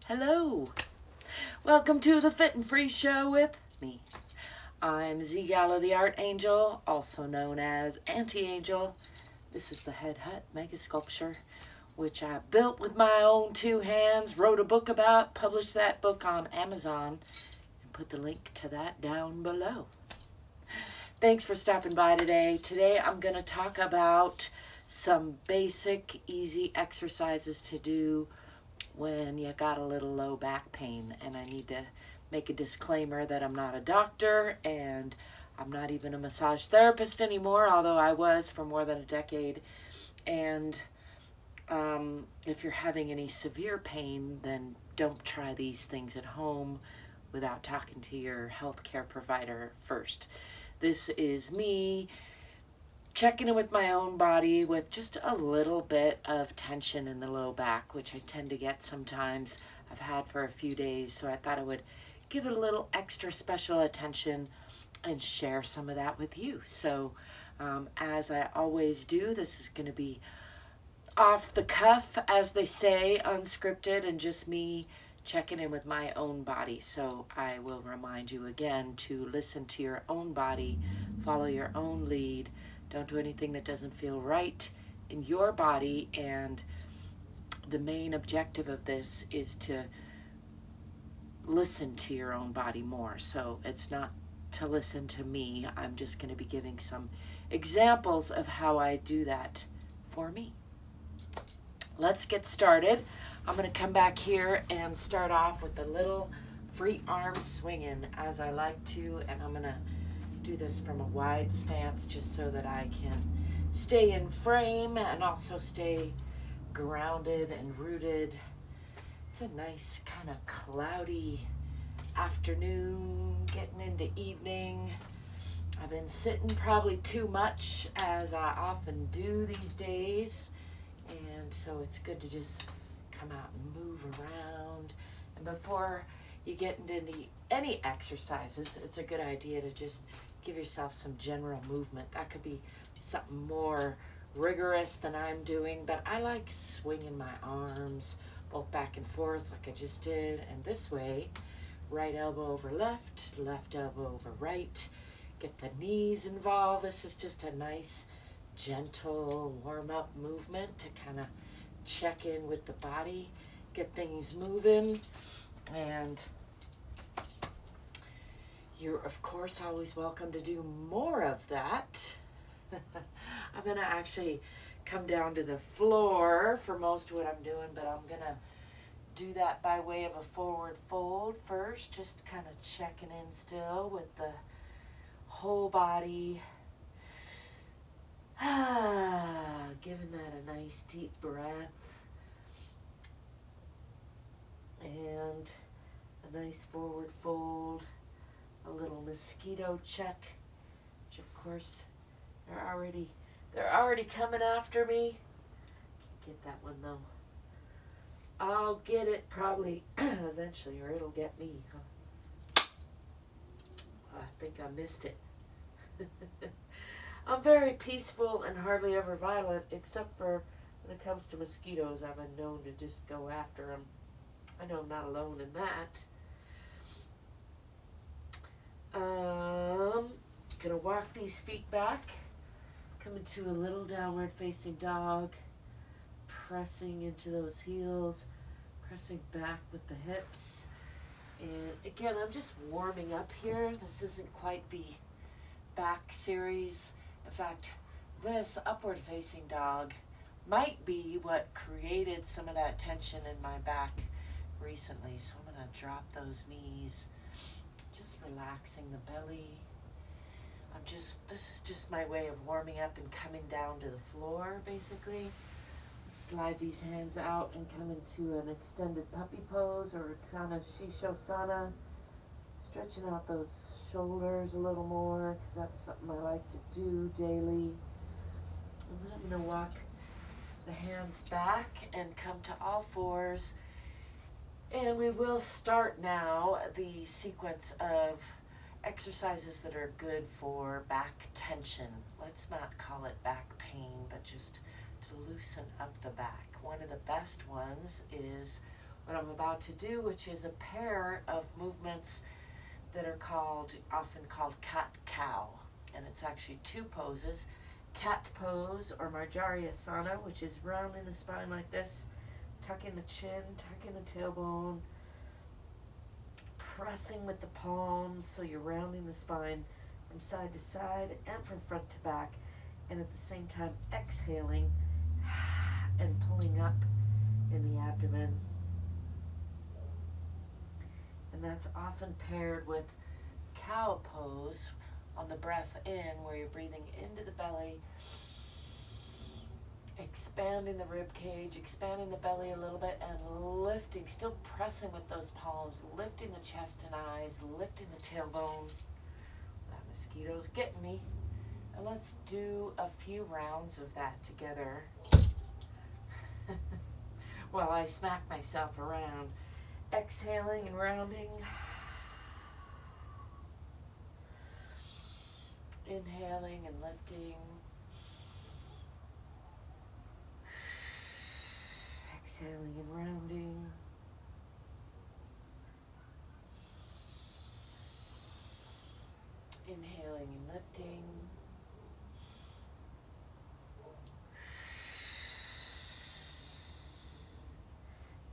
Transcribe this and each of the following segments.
Hello, welcome to the Fit and Free Show with me. I'm ZGALA the Art Angel, also known as Anti-Angel. This is the Head Hutt Mega-Sculpture, which I built with my own two hands, wrote a book about, published that book on Amazon, and put the link to that down below. Thanks for stopping by today. Today I'm going to talk about some basic, easy exercises to do when you got a little low back pain. And I need to make a disclaimer that I'm not a doctor and I'm not even a massage therapist anymore, although I was for more than a decade. And if you're having any severe pain, then don't try these things at home without talking to your healthcare provider first. This is me checking in with my own body with just a little bit of tension in the low back, which I tend to get sometimes. I've had for a few days, so I thought I would give it a little extra special attention and share some of that with you. So as I always do, this is going to be off the cuff, as they say, unscripted, and just me checking in with my own body. So I will remind you again to listen to your own body, follow your own lead. Don't do anything that doesn't feel right in your body. And the main objective of this is to listen to your own body more. So it's not to listen to me. I'm just going to be giving some examples of how I do that for me. Let's get started. I'm going to come back here and start off with a little free arm swinging as I like to, and I'm going to do this from a wide stance just so that I can stay in frame and also stay grounded and rooted. It's a nice kind of cloudy afternoon, getting into evening. I've been sitting probably too much, as I often do these days, and so it's good to just come out and move around. And before you get into any exercises, it's a good idea to just give yourself some general movement. That could be something more rigorous than I'm doing, but I like swinging my arms both back and forth like I just did, and this way, right elbow over left, left elbow over right. Get the knees involved. This is just a nice, gentle warm-up movement to kind of check in with the body, get things moving, and you're, of course, always welcome to do more of that. I'm going to actually come down to the floor for most of what I'm doing, but I'm going to do that by way of a forward fold first, just kind of checking in still with the whole body. Giving that a nice deep breath. And a nice forward fold. A little mosquito check, which of course they're already coming after me. Can't get that one though. I'll get it probably eventually, or it'll get me. I think I missed it. I'm very peaceful and hardly ever violent, except for when it comes to mosquitoes. I've been known to just go after them. I know I'm not alone in that. Gonna walk these feet back, come into a little downward facing dog, pressing into those heels, pressing back with the hips. And again, I'm just warming up here. This isn't quite the back series. In fact, this upward facing dog might be what created some of that tension in my back recently. So I'm gonna drop those knees, just relaxing the belly. This is just my way of warming up and coming down to the floor, basically. Slide these hands out and come into an extended puppy pose or Uttana Shishosana. Stretching out those shoulders a little more, because that's something I like to do daily. And then I'm going to walk the hands back and come to all fours. And we will start now the sequence of exercises that are good for back tension. Let's not call it back pain, but just to loosen up the back. One of the best ones is what I'm about to do, which is a pair of movements that are often called cat-cow. And it's actually two poses. Cat pose, or Marjariasana, which is rounding the spine like this, tucking the chin, tucking the tailbone, pressing with the palms so you're rounding the spine from side to side and from front to back, and at the same time exhaling and pulling up in the abdomen. And that's often paired with cow pose on the breath in, where you're breathing into the belly, expanding the rib cage, expanding the belly a little bit, and lifting, still pressing with those palms, lifting the chest and eyes, lifting the tailbone. That mosquito's getting me. And let's do a few rounds of that together while I smack myself around. Exhaling and rounding. Inhaling and lifting. Exhaling and rounding. Inhaling and lifting.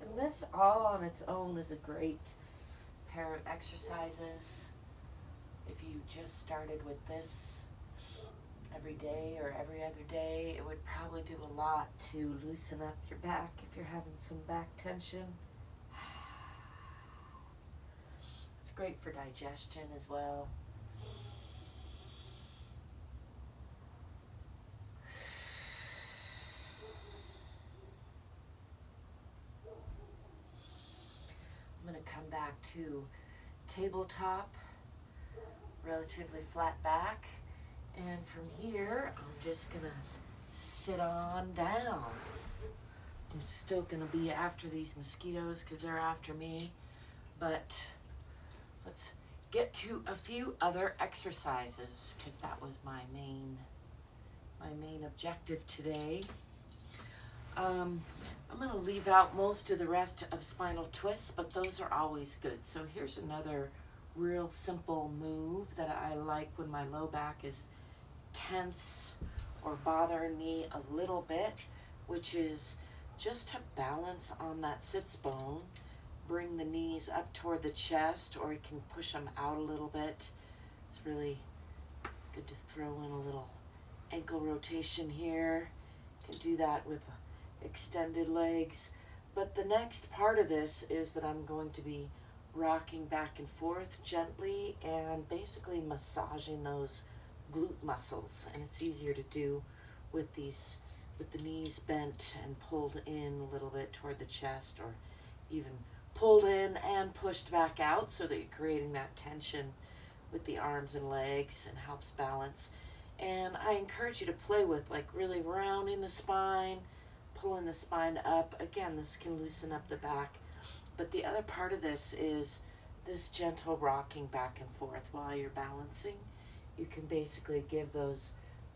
And this all on its own is a great pair of exercises. If you just started with this every day or every other day, it would probably do a lot to loosen up your back if you're having some back tension. It's great for digestion as well. I'm going to come back to tabletop, relatively flat back, and from here I'm just going to sit on down. I'm still going to be after these mosquitoes because they're after me, but let's get to a few other exercises because that was my main objective today. I'm going to leave out most of the rest of spinal twists, but those are always good. So here's another real simple move that I like when my low back is tense or bothering me a little bit, which is just to balance on that sits bone. Bring the knees up toward the chest, or you can push them out a little bit. It's really good to throw in a little ankle rotation here. You can do that with extended legs. But the next part of this is that I'm going to be rocking back and forth gently and basically massaging those glute muscles. And it's easier to do with the knees bent and pulled in a little bit toward the chest, or even pulled in and pushed back out, so that you're creating that tension with the arms and legs and helps balance. And I encourage you to play with like really rounding the spine, pulling the spine up. Again, this can loosen up the back. But the other part of this is this gentle rocking back and forth while you're balancing. You can basically give those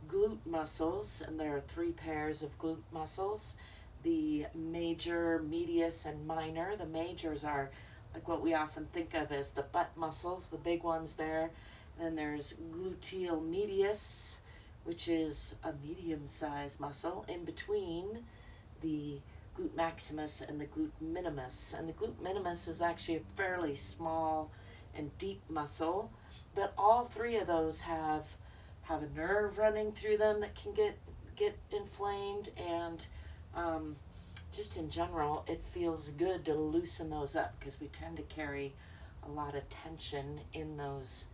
glute muscles, and there are 3 pairs of glute muscles, the major, medius, and minor. The majors are like what we often think of as the butt muscles, the big ones there. And then there's gluteal medius, which is a medium-sized muscle in between the glute maximus and the glute minimus. And the glute minimus is actually a fairly small and deep muscle, but all 3 of those have a nerve running through them that can get inflamed, and just in general it feels good to loosen those up because we tend to carry a lot of tension in those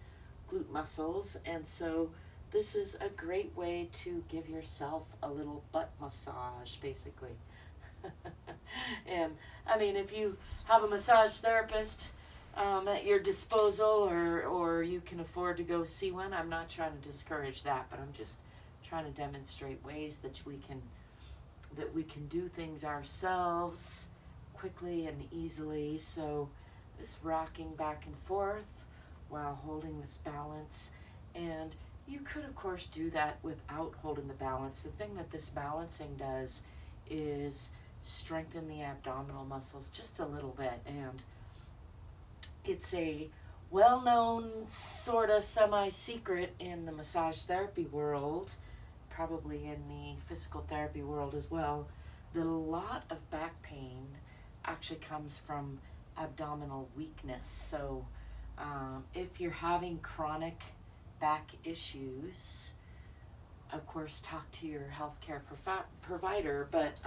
glute muscles. And so this is a great way to give yourself a little butt massage, basically. And I mean, if you have a massage therapist at your disposal, or you can afford to go see one, I'm not trying to discourage that, but I'm just trying to demonstrate ways that we can do things ourselves quickly and easily. So this rocking back and forth while holding this balance, and you could of course do that without holding the balance. The thing that this balancing does is strengthen the abdominal muscles just a little bit. And it's a well-known, sort of semi-secret in the massage therapy world, probably in the physical therapy world as well, that a lot of back pain actually comes from abdominal weakness. So if you're having chronic back issues, of course, talk to your healthcare provider, but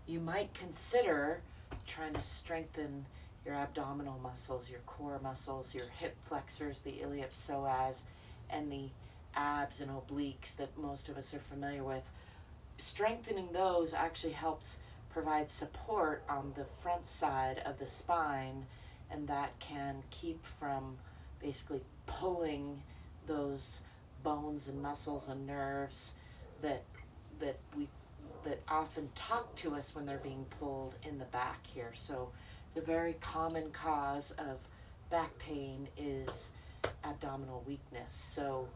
you might consider trying to strengthen your abdominal muscles, your core muscles, your hip flexors, the iliopsoas, and the abs and obliques that most of us are familiar with. Strengthening those actually helps provide support on the front side of the spine, and that can keep from basically pulling those bones and muscles and nerves that often talk to us when they're being pulled in the back here. So the very common cause of back pain is abdominal weakness. So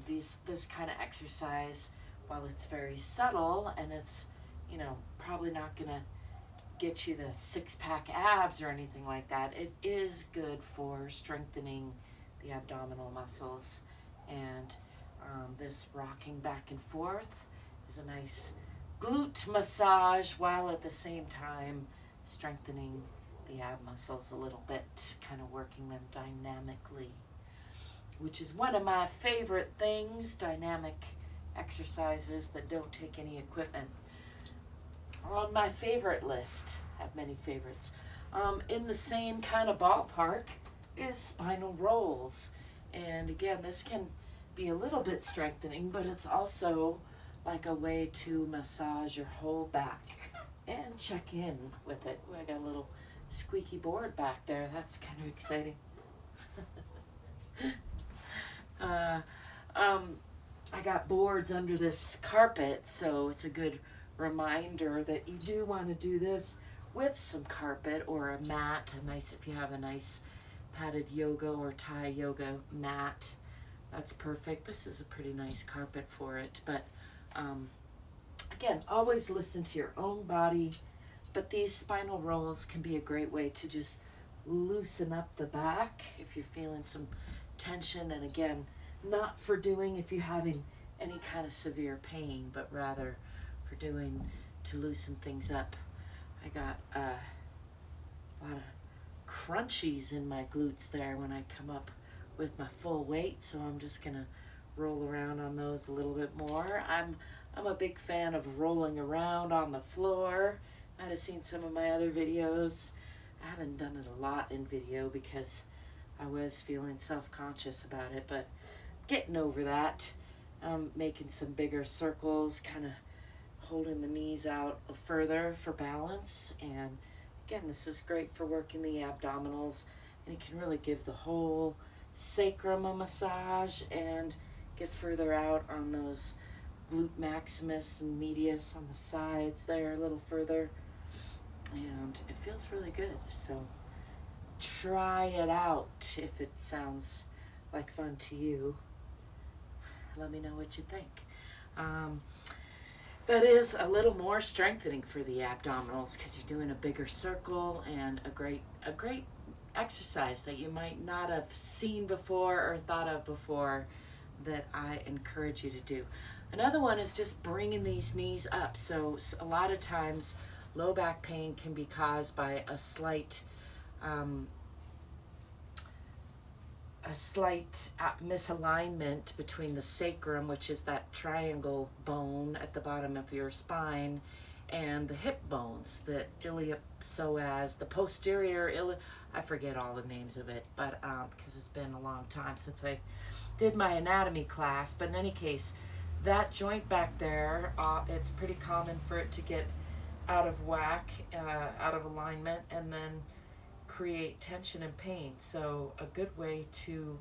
this kind of exercise, while it's very subtle and it's, you know, probably not gonna get you the six-pack abs or anything like that, it is good for strengthening the abdominal muscles. And this rocking back and forth is a nice glute massage, while at the same time strengthening the ab muscles a little bit, kind of working them dynamically, which is one of my favorite things, dynamic exercises that don't take any equipment. On my favorite list, I have many favorites, in the same kind of ballpark is spinal rolls. And again, this can be a little bit strengthening, but it's also like a way to massage your whole back and check in with it. I got a little squeaky board back there. That's kind of exciting. I got boards under this carpet, so it's a good reminder that you do want to do this with some carpet or a mat. If you have a nice padded yoga or Thai yoga mat, that's perfect. This is a pretty nice carpet for it, but again, always listen to your own body. But these spinal rolls can be a great way to just loosen up the back if you're feeling some tension. And again, not for doing if you're having any kind of severe pain, but rather for doing to loosen things up. I got a lot of crunchies in my glutes there when I come up with my full weight, so I'm just gonna roll around on those a little bit more. I'm a big fan of rolling around on the floor. Might have seen some of my other videos. I haven't done it a lot in video because I was feeling self-conscious about it, but getting over that. Making some bigger circles, kind of holding the knees out further for balance. And again, this is great for working the abdominals, and it can really give the whole sacrum a massage and get further out on those glute maximus and medius on the sides there a little further, and it feels really good. So try it out if it sounds like fun to you. Let me know what you think. That is a little more strengthening for the abdominals because you're doing a bigger circle, and a great exercise that you might not have seen before or thought of before, that I encourage you to do. Another one is just bringing these knees up. So a lot of times low back pain can be caused by a slight misalignment between the sacrum, which is that triangle bone at the bottom of your spine, and the hip bones, the iliopsoas, the posterior I forget all the names of it, but because it's been a long time since I did my anatomy class. But in any case, that joint back there, it's pretty common for it to get out of whack, out of alignment, and then create tension and pain. So a good way to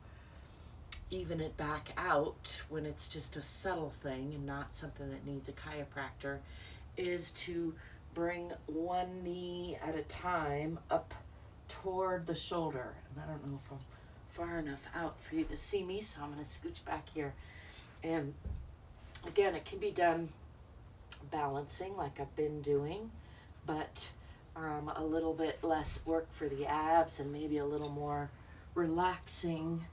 even it back out when it's just a subtle thing and not something that needs a chiropractor is to bring one knee at a time up toward the shoulder. And I don't know if I'm far enough out for you to see me, so I'm going to scooch back here. And again, it can be done balancing like I've been doing, but a little bit less work for the abs and maybe a little more relaxing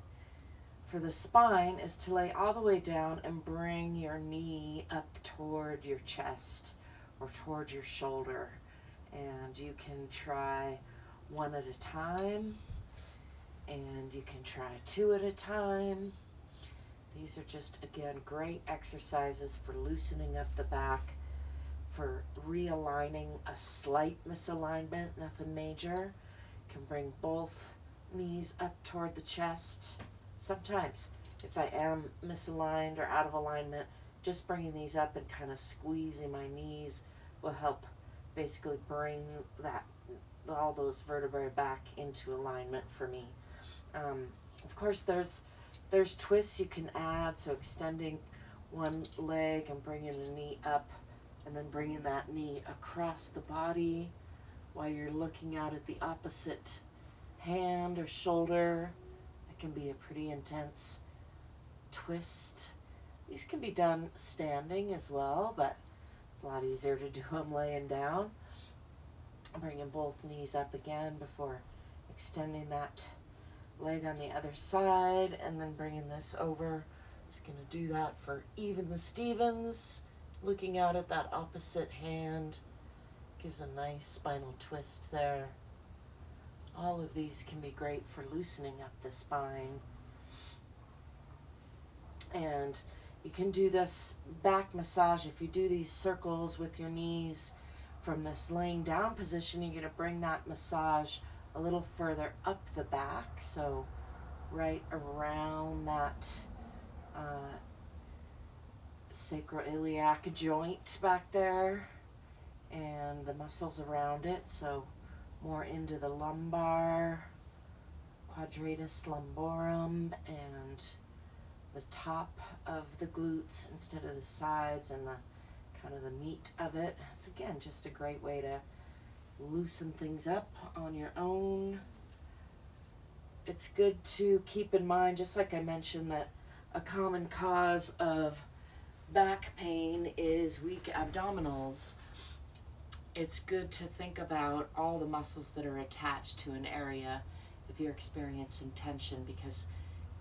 for the spine is to lay all the way down and bring your knee up toward your chest or toward your shoulder. And you can try one at a time, and you can try two at a time. These are just, again, great exercises for loosening up the back, for realigning a slight misalignment, nothing major. Can bring both knees up toward the chest. Sometimes, if I am misaligned or out of alignment, just bringing these up and kind of squeezing my knees will help basically bring all those vertebrae back into alignment for me. Of course, there's twists you can add, so extending one leg and bringing the knee up and then bringing that knee across the body while you're looking out at the opposite hand or shoulder. It can be a pretty intense twist. These can be done standing as well, but it's a lot easier to do them laying down. Bringing both knees up again before extending that leg on the other side, and then bringing this over. Just going to do that for even the Stevens. Looking out at that opposite hand gives a nice spinal twist there. All of these can be great for loosening up the spine. And you can do this back massage. If you do these circles with your knees from this laying down position, you're going to bring that massage a little further up the back. So right around that sacroiliac joint back there and the muscles around it. So more into the lumbar, quadratus lumborum, and the top of the glutes instead of the sides, and the kind of the meat of it. It's again just a great way to loosen things up on your own. It's good to keep in mind, just like I mentioned, that a common cause of back pain is weak abdominals. It's good to think about all the muscles that are attached to an area if you're experiencing tension, because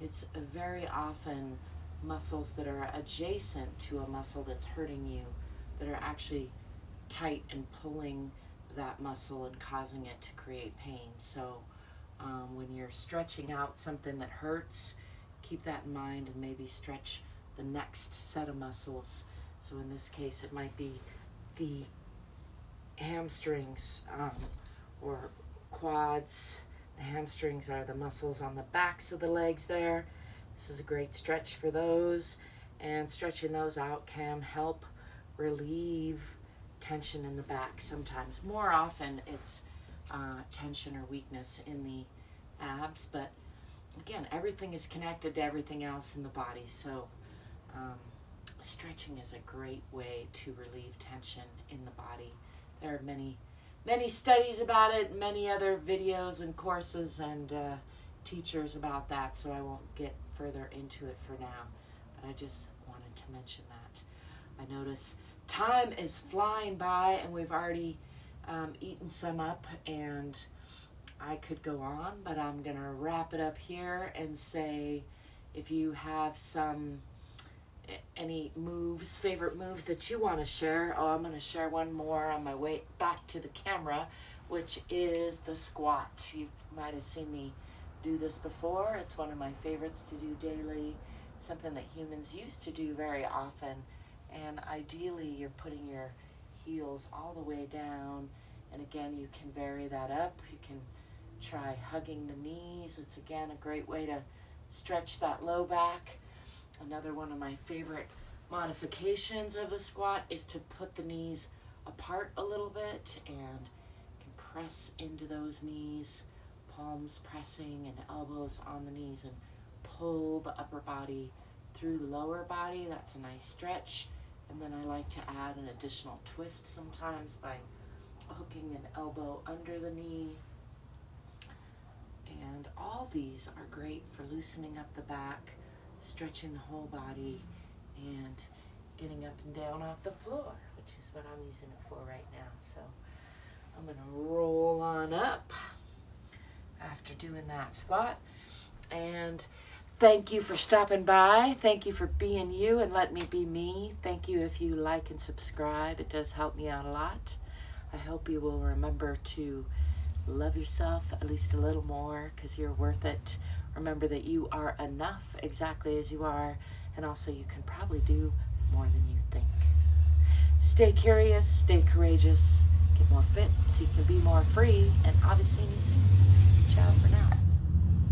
it's very often muscles that are adjacent to a muscle that's hurting you that are actually tight and pulling that muscle and causing it to create pain. So when you're stretching out something that hurts, keep that in mind and maybe stretch the next set of muscles. So in this case, it might be the hamstrings or quads. The hamstrings are the muscles on the backs of the legs there. This is a great stretch for those, and stretching those out can help relieve tension in the back sometimes. More often it's tension or weakness in the abs, but again, everything is connected to everything else in the body, so stretching is a great way to relieve tension in the body. There are many studies about it, many other videos and courses and teachers about that, so I won't get further into it for now, but I just wanted to mention that. I notice time is flying by and we've already eaten some up, and I could go on, but I'm going to wrap it up here and say, if you have any favorite moves that you want to share. I'm going to share one more on my way back to the camera, which is the squat. You might have seen me do this before. It's one of my favorites to do daily, something that humans used to do very often. And ideally, you're putting your heels all the way down. And again, you can vary that up. You can try hugging the knees. It's again a great way to stretch that low back. Another one of my favorite modifications of a squat is to put the knees apart a little bit and can press into those knees, palms pressing and elbows on the knees, and pull the upper body through the lower body. That's a nice stretch. And then I like to add an additional twist sometimes by hooking an elbow under the knee. And all these are great for loosening up the back, stretching the whole body, and getting up and down off the floor, which which is what I'm using it for right now. So I'm going to roll on up after doing that squat. And thank you for stopping by. Thank you for being you and letting me be me. Thank you if you like and subscribe. It does help me out a lot. I hope you will remember to love yourself at least a little more, because you're worth it. Remember that you are enough exactly as you are, and also you can probably do more than you think. Stay curious, stay courageous, get more fit so you can be more free, and I'll be seeing you soon. Ciao for now.